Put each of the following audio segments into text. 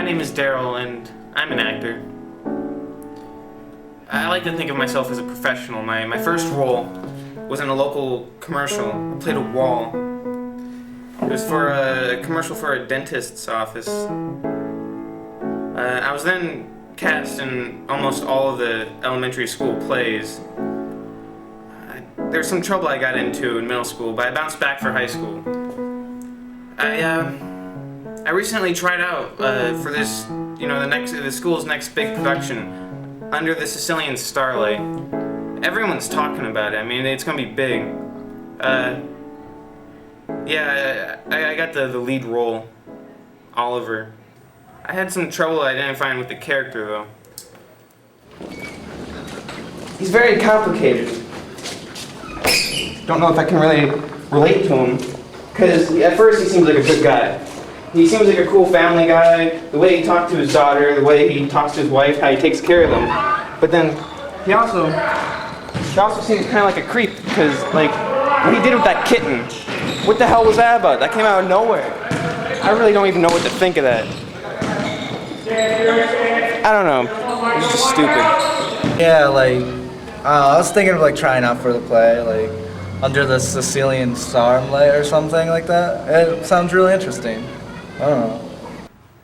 name is Daryl, and I'm an actor. I like to think of myself as a professional. My first role was in a local commercial. I played a wall. It was for a commercial for a dentist's office. I was then cast in almost all of the elementary school plays. There's some trouble I got into in middle school, but I bounced back for high school. I recently tried out for this, the school's next big production, Under the Sicilian Starlight. Everyone's talking about it. I mean, it's gonna be big. I got the lead role, Oliver. I had some trouble identifying with the character, though. He's very complicated. Don't know if I can really relate to him, because at first he seems like a good guy. He seems like a cool family guy, the way he talks to his daughter, the way he talks to his wife, how he takes care of them. But then he also seems kind of like a creep, because like what he did with that kitten, what the hell was that about? That came out of nowhere. I really don't even know what to think of that. I don't know. It's just stupid. Yeah, I was thinking of trying out for the play, Under the Sicilian Starlight or something like that. It sounds really interesting. I don't know.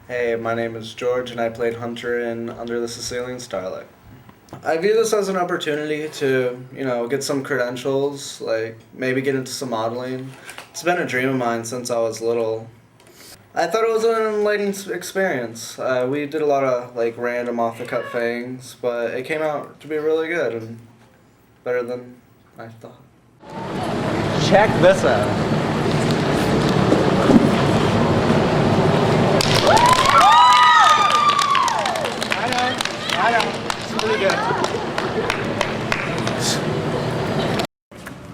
Hey, my name is George and I played Hunter in Under the Sicilian Starlight. I view this as an opportunity to, get some credentials, maybe get into some modeling. It's been a dream of mine since I was little. I thought it was an enlightening experience. We did a lot of random off-the-cut things, but it came out to be really good and better than I thought. Check this out. I know. It's really good.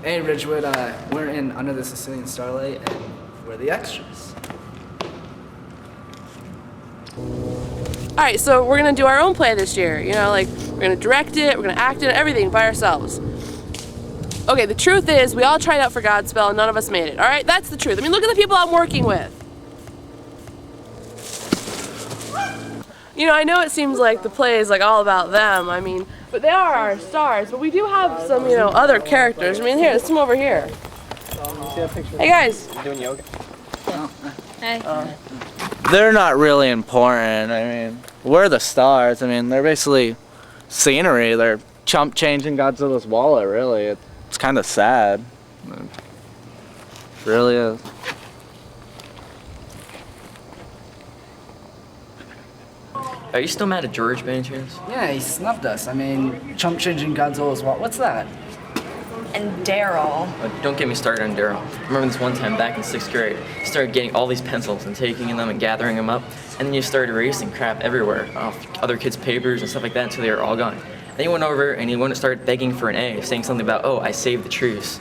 Hey Ridgewood, we're in Under the Sicilian Starlight and we're the extras. Alright, so we're gonna do our own play this year. We're gonna direct it, we're gonna act it, everything by ourselves. Okay, the truth is, we all tried out for Godspell and none of us made it. Alright, that's the truth. I mean, look at the people I'm working with. I know it seems like the play is all about them, but they are our stars. But we do have some, other characters. Here's some over here. Hey guys. Doing yoga? Hey. They're not really important. We're the stars. They're basically scenery. They're chump changing Godzilla's wallet, really. It's kind of sad. It really is. Are you still mad at George by any chance? Yeah, he snubbed us. Chump changing Godzilla's wallet. What's that? And Daryl. Don't get me started on Daryl. I remember this one time back in 6th grade, you started getting all these pencils and taking them and gathering them up, and then you started erasing crap everywhere off other kids' papers and stuff like that until they were all gone. Then you went over and you went to start begging for an A, saying something about, oh, I saved the truce.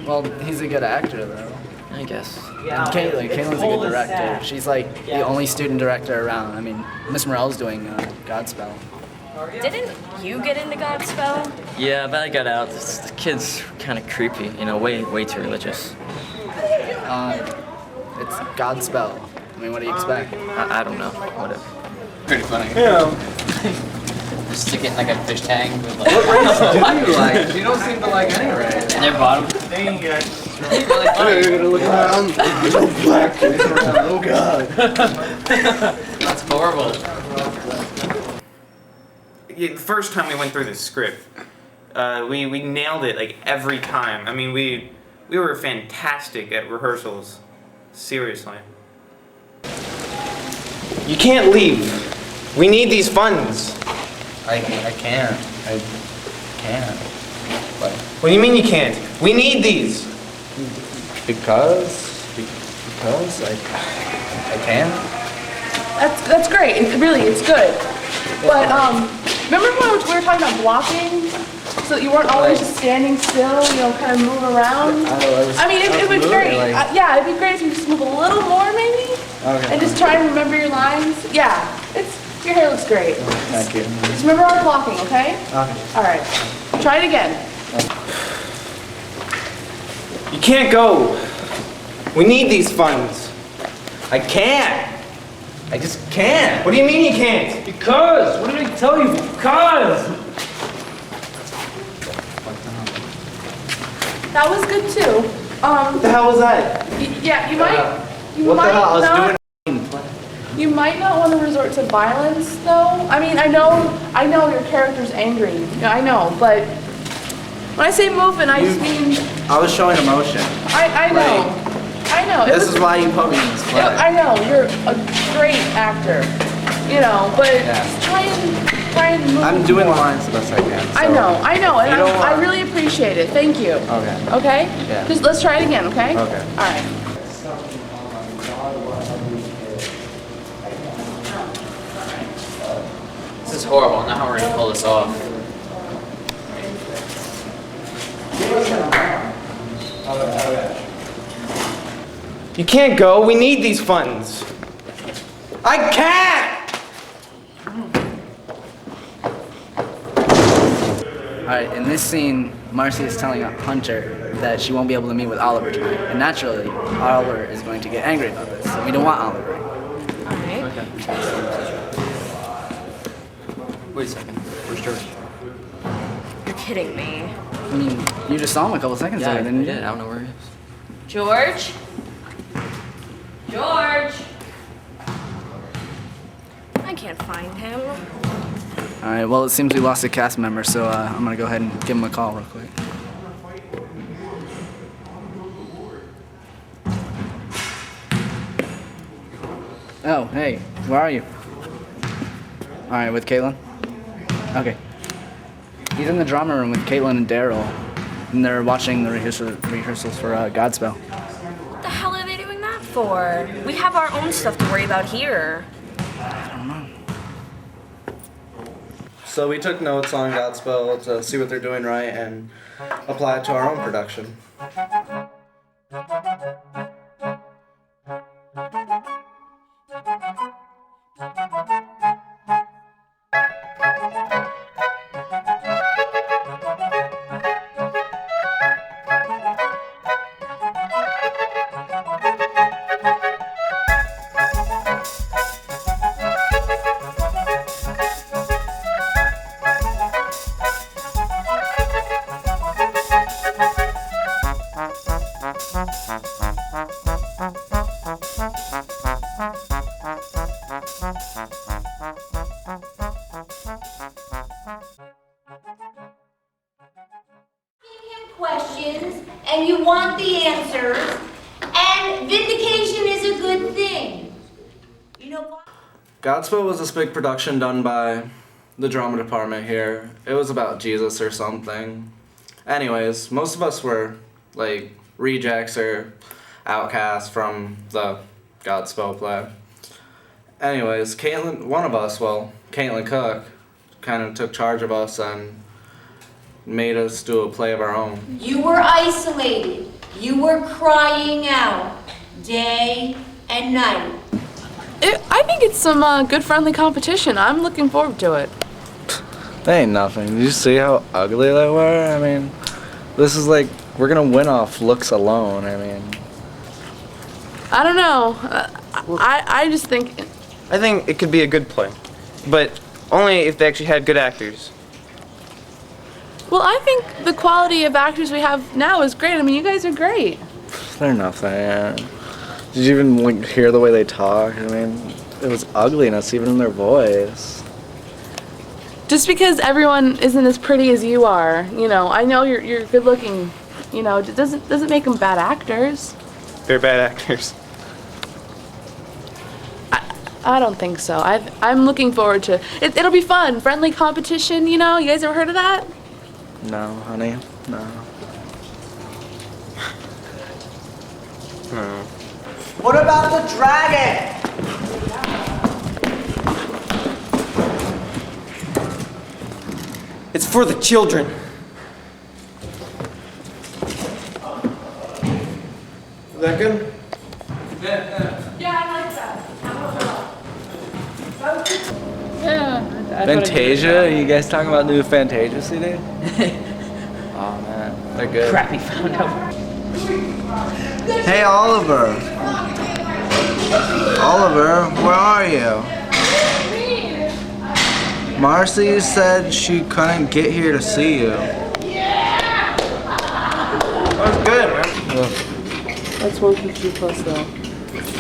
Well, he's a good actor, though. I guess. And Caitlin's a good director. She's the only student director around. Miss Morell's doing Godspell. Didn't you get into Godspell? Yeah, but I got out. The kid's kind of creepy, way too religious. It's Godspell. What do you expect? I don't know. Whatever. Pretty funny. Yeah. Just to get a fish tank with What race do you like? You don't seem to like any race. Their bottom. Dang, guys. You're gonna look around. There's no black kids around. Oh God. That's horrible. The first time we went through the script, we nailed it every time. We were fantastic at rehearsals. Seriously. You can't leave. We need these funds. I can't. I can't. What do you mean you can't? We need these. Because I can't. That's great. It's good. But remember when we were talking about blocking, so that you weren't always just standing still, kind of move around? It would be great. It'd be great if you just move a little more, maybe, and just try and remember your lines. Yeah, your hair looks great. Thank you. Just remember our blocking, okay? Okay. All right. Try it again. You can't go. We need these funds. I can't. I just can't. What do you mean you can't? Because. What did I tell you? Because. That was good too. What the hell was that? Yeah, you might. You What the might hell? I was not. doing. You might not want to resort to violence, though. I mean, I know your character's angry. Yeah, I know, but when I say movement, I just mean. I was showing emotion. I know. I know. This is why you put me in this play. I know you're a great actor. You know, but just try and move. I'm doing the lines the best I can. So. I know, and You don't I want- really appreciate it. Thank you. Okay. Okay? Yeah. Just let's try it again, okay? Okay. All right. This is horrible. I don't know how we're gonna pull this off. You can't go. We need these funds. I can't! Alright, in this scene, Marcy is telling Hunter that she won't be able to meet with Oliver tonight. And naturally, Oliver is going to get angry about this. So we don't want Oliver. Alright. Wait a second. Where's George? You're kidding me. I mean, you just saw him a couple seconds ago, didn't you? I don't know where he is. George? George! I can't find him. Alright, well, it seems we lost a cast member, so I'm gonna go ahead and give him a call real quick. Oh, hey, where are you? Alright, with Caitlin? Okay. He's in the drama room with Caitlin and Daryl, and they're watching the rehearsals for Godspell. What the hell are they doing that for? We have our own stuff to worry about here. So we took notes on Godspell to see what they're doing right and apply it to our own production. Questions and you want the answers, and vindication is a good thing. You know, Godspell was this big production done by the drama department here. It was about Jesus or something. Anyways, most of us were like rejects or outcasts from the Godspell play. Anyways, Caitlin, one of us, Caitlin Cook, kind of took charge of us and made us do a play of our own. you were isolated. You were crying out day and night. I think it's some good friendly competition. I'm looking forward to it. That ain't nothing. Did you see how ugly they were? I mean, this is like, we're gonna win off looks alone. I mean, I don't know. I just think. I think it could be a good play, but only if they actually had good actors. Well, I think the quality of actors we have now is great. I mean, you guys are great. they're nothing. Yeah. Did you even like hear the way they talk? I mean, it was ugliness even in their voice. Just because everyone isn't as pretty as you are, you know, I know you're good looking, you know, it doesn't make them bad actors. They're bad actors. I don't think so. I'm looking forward to it. It'll be fun, friendly competition. You know, you guys ever heard of that? No, honey, no. No. What about the dragon? It's for the children. Is that good? Yeah, I like that. Fantasia? You guys talking about new Fantasia CD? Oh man, they're good. Crappy found out. Hey Oliver. Oliver, where are you? Marcy said she couldn't get here to see you. That was good, man. That's 1 2 plus though.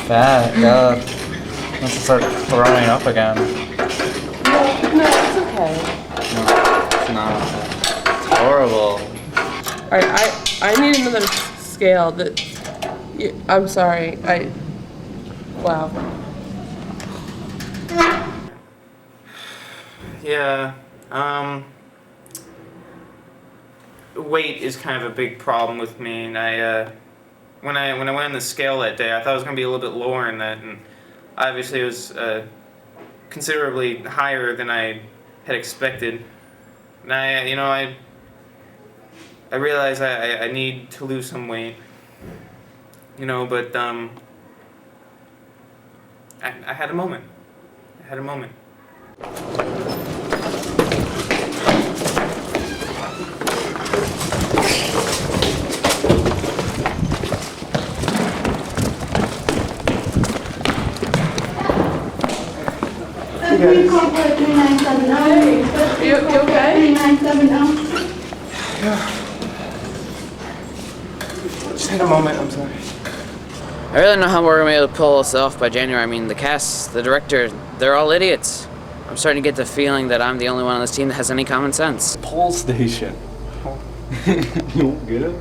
Fat, God. Let's start throwing up again. No, it's okay. It's not. It's horrible. Alright, I need another scale that. I'm sorry. Wow. Yeah, weight is kind of a big problem with me, and when I went on the scale that day, I thought it was going to be a little bit lower in that, and obviously it was considerably higher than I had expected. And I realized I need to lose some weight, but I had a moment. I had a moment. You okay? Just had a moment, I'm sorry. I really don't know how we're gonna be able to pull this off by January. I mean, the cast, the director, they're all idiots. I'm starting to get the feeling that I'm the only one on this team that has any common sense. Pole station. You don't get it?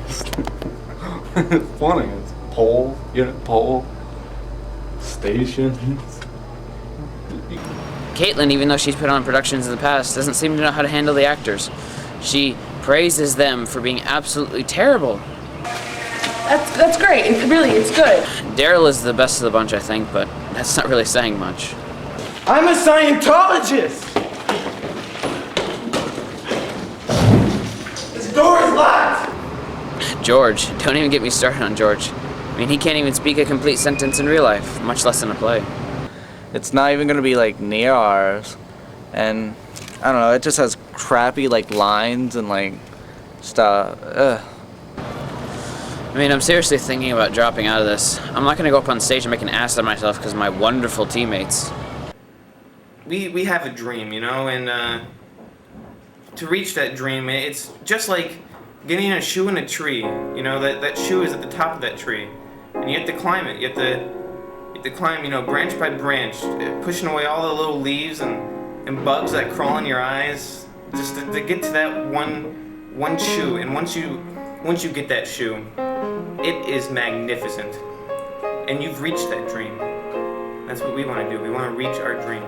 It's funny. It's pole, pole station. Caitlin, even though she's put on productions in the past, doesn't seem to know how to handle the actors. She praises them for being absolutely terrible. That's great. It's good. Daryl is the best of the bunch, I think, but that's not really saying much. I'm a Scientologist! This door is locked! George, don't even get me started on George. I mean, he can't even speak a complete sentence in real life, much less in a play. It's not even gonna be like near ours, and I don't know. It just has crappy like lines and like stuff. I mean, I'm seriously thinking about dropping out of this. I'm not gonna go up on stage and make an ass of myself because of my wonderful teammates. We have a dream, and to reach that dream, it's just like getting a shoe in a tree. That shoe is at the top of that tree, and you have to climb it. You have to climb, branch by branch, pushing away all the little leaves and bugs that crawl in your eyes, just to get to that one shoe. And once you get that shoe, it is magnificent, and you've reached that dream. That's what we want to do. We want to reach our dream.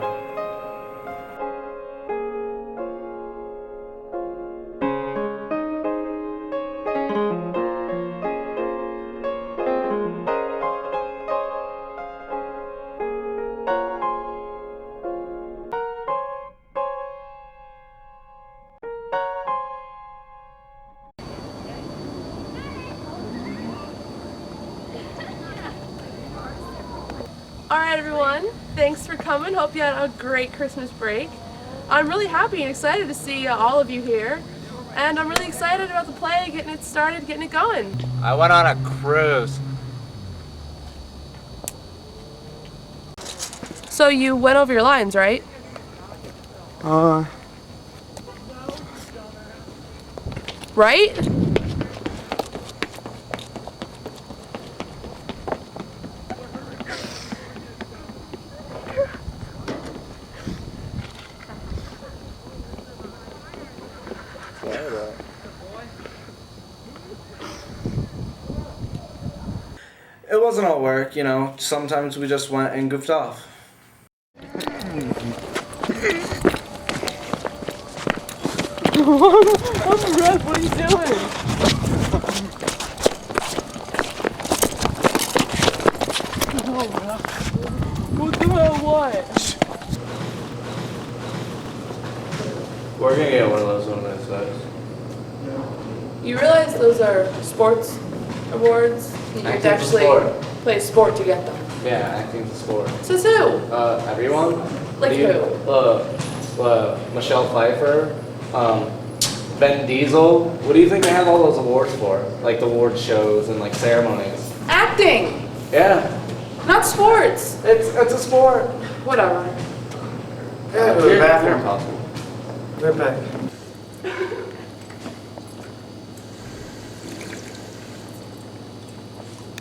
Alright everyone, thanks for coming. Hope you had a great Christmas break. I'm really happy and excited to see all of you here. And I'm really excited about the play, getting it started, getting it going. I went on a cruise. So you went over your lines, right? Right? It wasn't all work, Sometimes we just went and goofed off. Red, what are you doing? What the hell, what? We're gonna get one of those one of those days. You realize those are sports awards? You have to actually play a sport to get them. Yeah, acting's a sport. Says who? Everyone? Like who? Michelle Pfeiffer, Vin Diesel. What do you think they have all those awards for? Like the award shows and like ceremonies. Acting! Yeah. Not sports. It's a sport. Whatever. Yeah, go to the bathroom. Right back.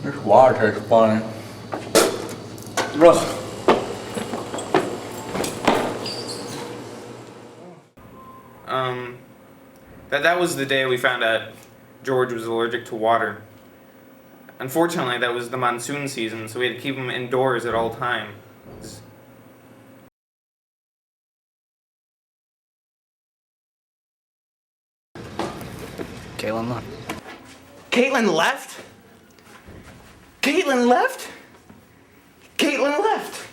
This water tastes funny. Ugh. That was the day we found out George was allergic to water. Unfortunately, that was the monsoon season, so we had to keep him indoors at all times. Caitlin left. Caitlin left? Caitlin left? Caitlin left?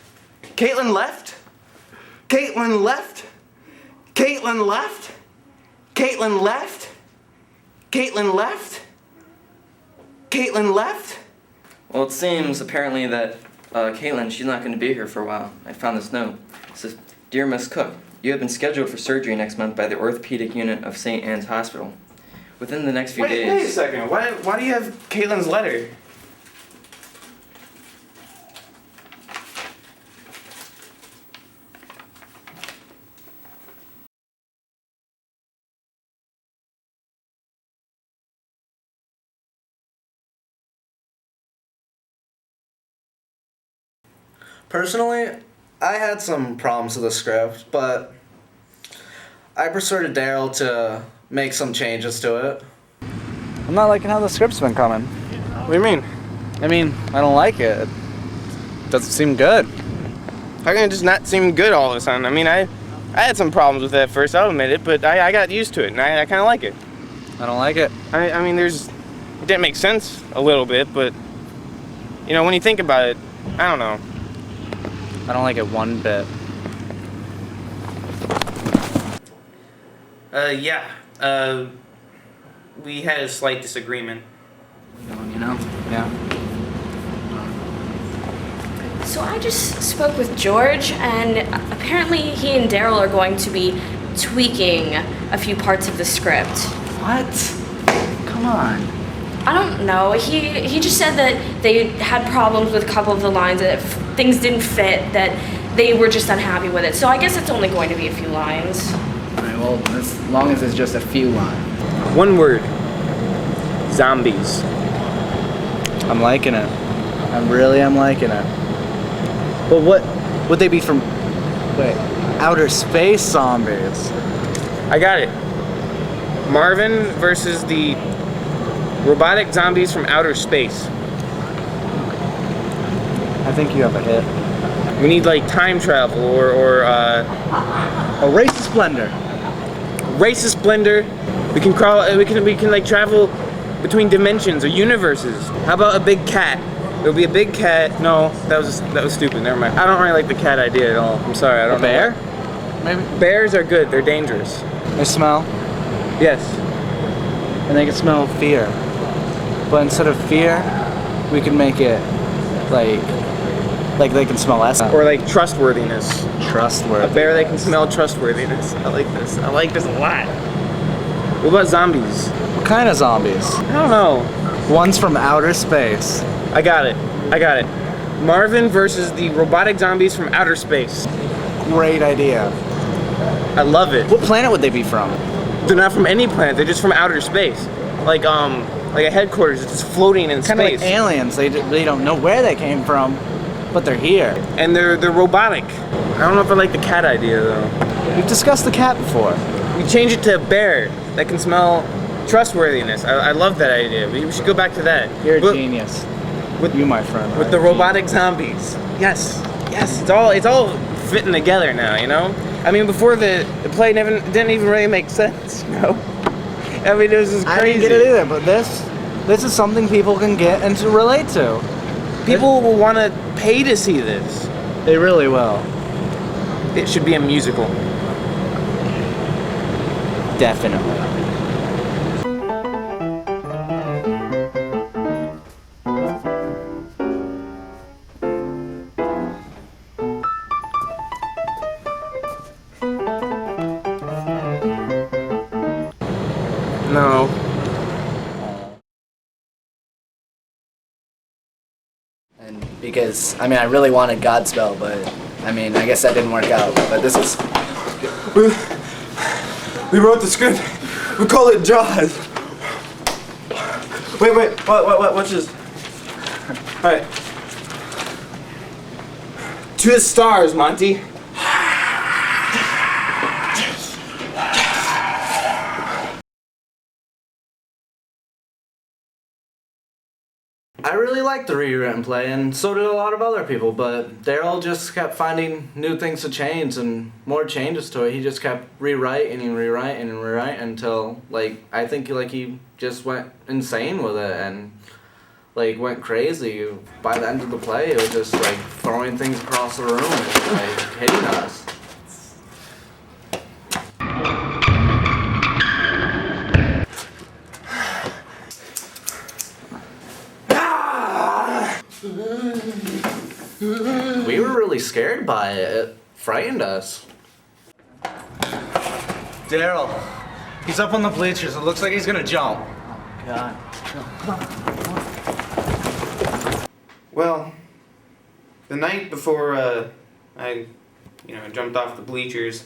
Caitlin left? Caitlin left? Caitlin left? Caitlin left? Caitlin left? Caitlin left? Well, it seems apparently that Caitlin, she's not going to be here for a while. I found this note. It says, "Dear Miss Cook, you have been scheduled for surgery next month by the orthopedic unit of St. Anne's Hospital. Within the next few days..." Wait a second. Why do you have Caitlin's letter? Personally, I had some problems with the script, but I persuaded Daryl to make some changes to it. I'm not liking how the script's been coming. What do you mean? I mean, I don't like it. It doesn't seem good. How can it just not seem good all of a sudden? I mean, I had some problems with it at first, I'll admit it, but I got used to it, and I kind of like it. I don't like it. I mean, it didn't make sense a little bit, but, you know, when you think about it, I don't know. I don't like it one bit. Yeah. We had a slight disagreement. You know? Yeah. So I just spoke with George, and apparently he and Daryl are going to be tweaking a few parts of the script. What? Come on. I don't know. He just said that they had problems with a couple of the lines, that things didn't fit, that they were just unhappy with it. So I guess it's only going to be a few lines. Alright, well, as long as it's just a few lines. One word. Zombies. I'm liking it. I really am liking it. But what would they be from? Wait, outer space zombies? I got it. Marvin versus the robotic zombies from outer space. I think you have a hit. We need like time travel or A racist blender. racist blender. We can crawl. We can like travel between dimensions or universes. How about a big cat? There'll be a big cat. No, that was stupid. Never mind. I don't really like the cat idea at all. I'm sorry. I don't A bear? know. Maybe. Bears are good. They're dangerous. They smell, Yes. and they can smell fear. But instead of fear, we can make it like they can smell us. Or like trustworthiness. Trustworthy. A bear that can smell trustworthiness. I like this. I like this a lot. What about zombies? What kind of zombies? I don't know. One's from outer space. I got it. Marvin versus the robotic zombies from outer space. Great idea. I love it. What planet would they be from? They're not from any planet. They're just from outer space. Like a headquarters. It's just floating in Kind of space. like aliens. They don't know where they came from, but they're here. And they're robotic. I don't know if I like the cat idea though. We've discussed the cat before. We change it to a bear that can smell trustworthiness. I love that idea. We should go back to that. You're a But genius. with- You, my friend. with the robotic zombies. Yes. It's all fitting together now, you know? I mean, before the play didn't even really make sense, you know? I mean, it was just crazy. I didn't get it either, but this is something people can get and to relate to. People will want to pay to see this. They really will. It should be a musical. Definitely. No. And because, I mean, I really wanted Godspell, but, I mean, I guess that didn't work out. But this is... We wrote the script. We call it Jaws. Wait, what's this? All right. To the stars, Monty. I really liked the rewritten play, and so did a lot of other people, but Daryl just kept finding new things to change and more changes to it. He just kept rewriting until, like, I think, like, he just went insane with it and, like, went crazy. By the end of the play, it was just, like, throwing things across the room and, like, hitting us. We were really scared by it. It frightened us. Daryl, he's up on the bleachers. It looks like he's gonna jump. God. Well, the night before I jumped off the bleachers,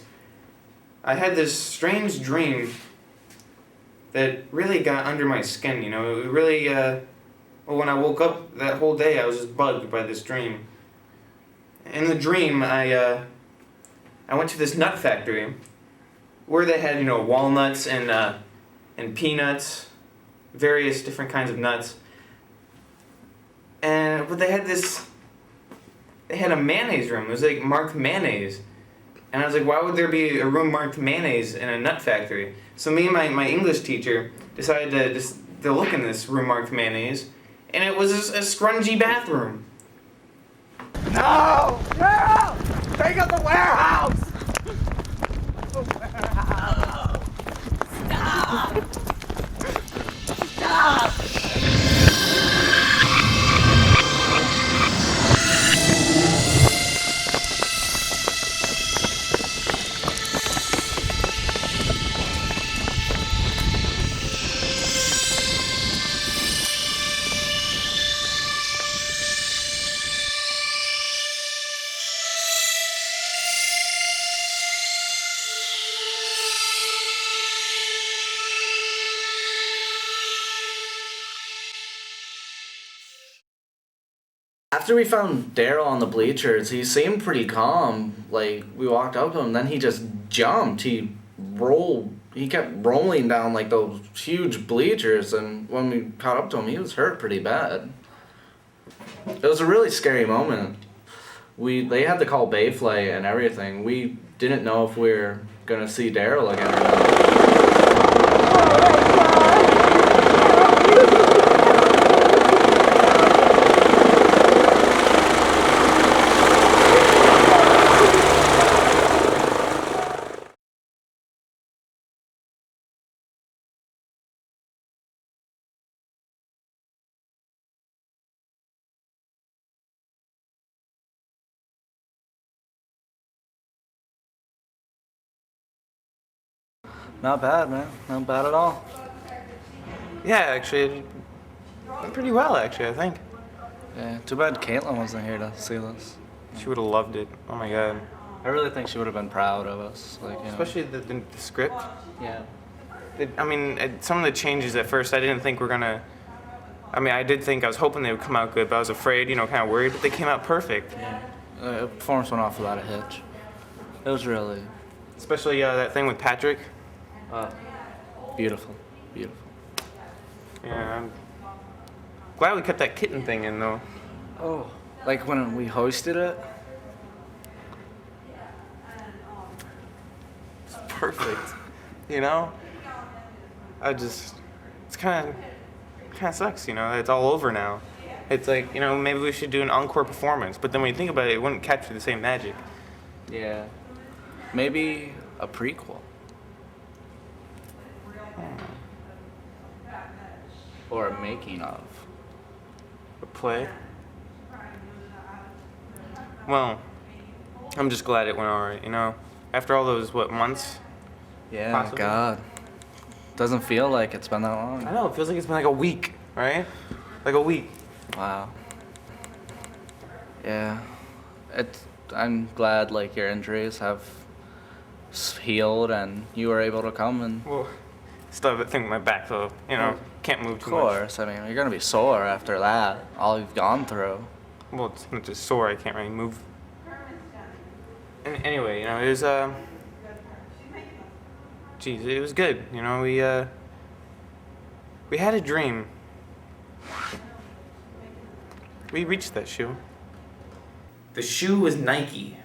I had this strange dream that really got under my skin. It really. Well, when I woke up that whole day, I was just bugged by this dream. In the dream, I went to this nut factory where they had, walnuts and peanuts, various different kinds of nuts. But they had a mayonnaise room. It was like marked mayonnaise. And I was like, why would there be a room marked mayonnaise in a nut factory? So me and my English teacher decided to look in this room marked mayonnaise. And it was a scrungy bathroom. No! Daryl! Take up the warehouse! The warehouse! Stop! Stop! After we found Daryl on the bleachers, he seemed pretty calm. Like, we walked up to him, then he just jumped. He kept rolling down, like, those huge bleachers, and when we caught up to him, he was hurt pretty bad. It was a really scary moment. They had to call Bayflight and everything. We didn't know if we were gonna see Daryl again or not. Not bad, man. Not bad at all. Yeah, actually, pretty well, actually, I think. Yeah, too bad Caitlin wasn't here to see this. She would have loved it. Oh my god. I really think she would have been proud of us. Like, Especially the script. Yeah. Some of the changes at first, I didn't think were gonna. I did think, I was hoping they would come out good, but I was afraid, kind of worried, but they came out perfect. The performance went off without a hitch. It was really... Especially that thing with Patrick. Beautiful. Beautiful. Yeah, I'm glad we kept that kitten thing in, though. Oh, like when we hoisted it? It's perfect. It's kind of sucks, it's all over now. It's like, maybe we should do an encore performance, but then when you think about it, it wouldn't capture the same magic. Yeah. Maybe a prequel. Or a making of. A play? Well, I'm just glad it went alright, After all those, months? Yeah, Possibly. God. Doesn't feel like it's been that long. I know, it feels like it's been like a week, right? Like a week. Wow. Yeah. I'm glad like your injuries have healed and you were able to come and. Well, still have that thing with my back, so, you know, can't move Of too much. course, I mean, you're gonna be sore after that, all you've gone through. Well, it's not just sore, I can't really move. And anyway, you know, it was, geez, it was good. You know, we had a dream. We reached that shoe. The shoe was Nike.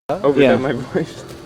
Overdub my voice.